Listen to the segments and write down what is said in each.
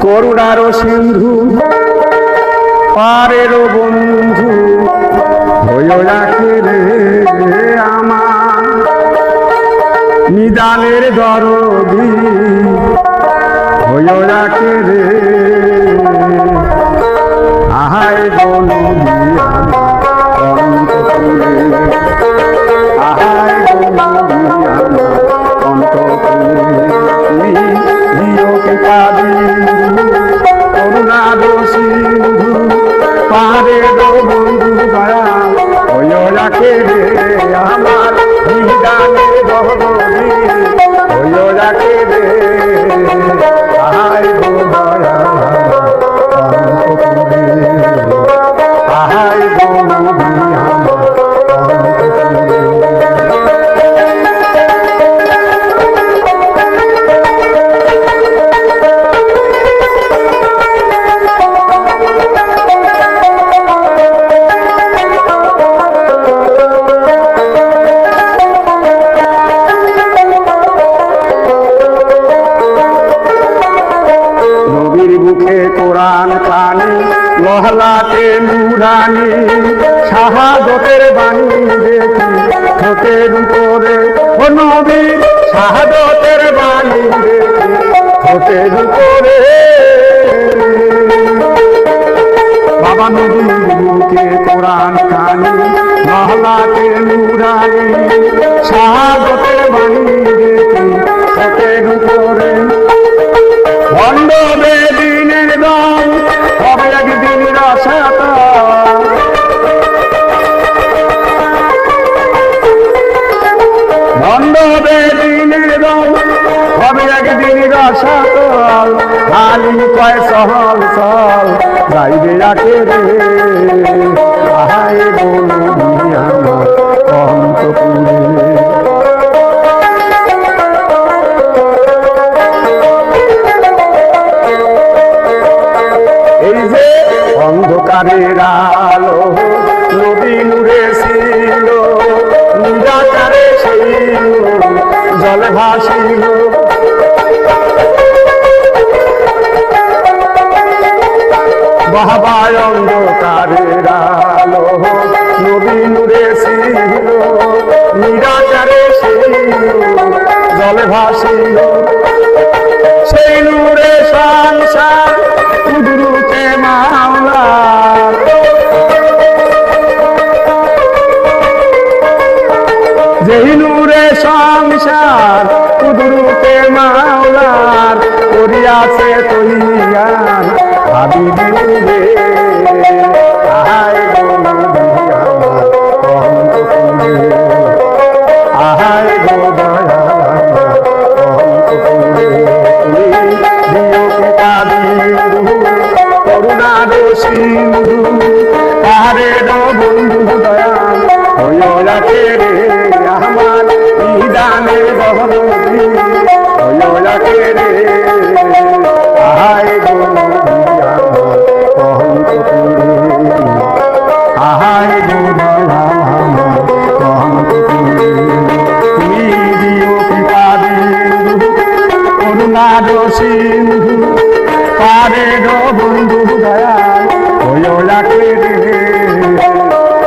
করুণার সিন্ধু পারের বন্ধু হয়ে রাখে রে আমার নিদানের দরদি হয়ে রাখে রে আহায় বলু আহায় বলু কণ্ঠ দিয়কে কাঁদি করুণা সিন্ধু পাহাড়ের বন্ধু দয়া হয়ে রাখে রে আমার নিদানের দরদি হয়ে রাখে রে আহায় গো দয়া আহায় গো কোরআন খানি মহলাতে নুরানি শাহাদতের বাণী দেখি ঠোঁটের উপরে ও নবীর শাহাদতের বাণী দেখি ঠোঁটের উপরে বাবা নবীর বুকে কোরআন খানি মহলাতে নুরানি শাহাদতের বাণী দেখি ঠোঁটের উপরে ভণ্ড বেদিনের দম হবে একদিন রসাত ভণ্ড বেদিনের দম হবে একদিন রসাত খালি কয় সহল সহল যাইবে রাখে রে আহায় বলু আমার অন্তপুরে অন্ধকারের আলো নদী নূরে ছিল নিরাকারে সেই জলে ভাসিল বাহাবায় অন্ধকারের আলো নদী নূরে ছিল নিরাকারে সেই জলে ভাসিল সেই নূরে সংসার কুদরতে মাওলার যেই নূরে সংসার কুদরতে মাওলার করিয়াছে তৈয়ার হাবিবি রে আহায় বলু আহায় গো দয়া করুণার সিন্ধু পাহাড়ের বন্ধু দয়া হয়ে রাখে রে আমার নিদানের দরদি হয়ে রাখে রে আহায় গো আহায় গো তুমি দিও কৃপা বিন্দু করুণার সিন্ধু পাহাড়ের বন্ধু দয়া হয়ে রাখে রে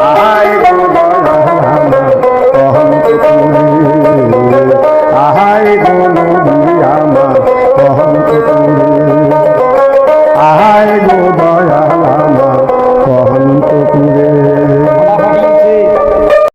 আহায় গো আহায় গো আমার আহায় গো দয়া আমার কহন্তপুরে।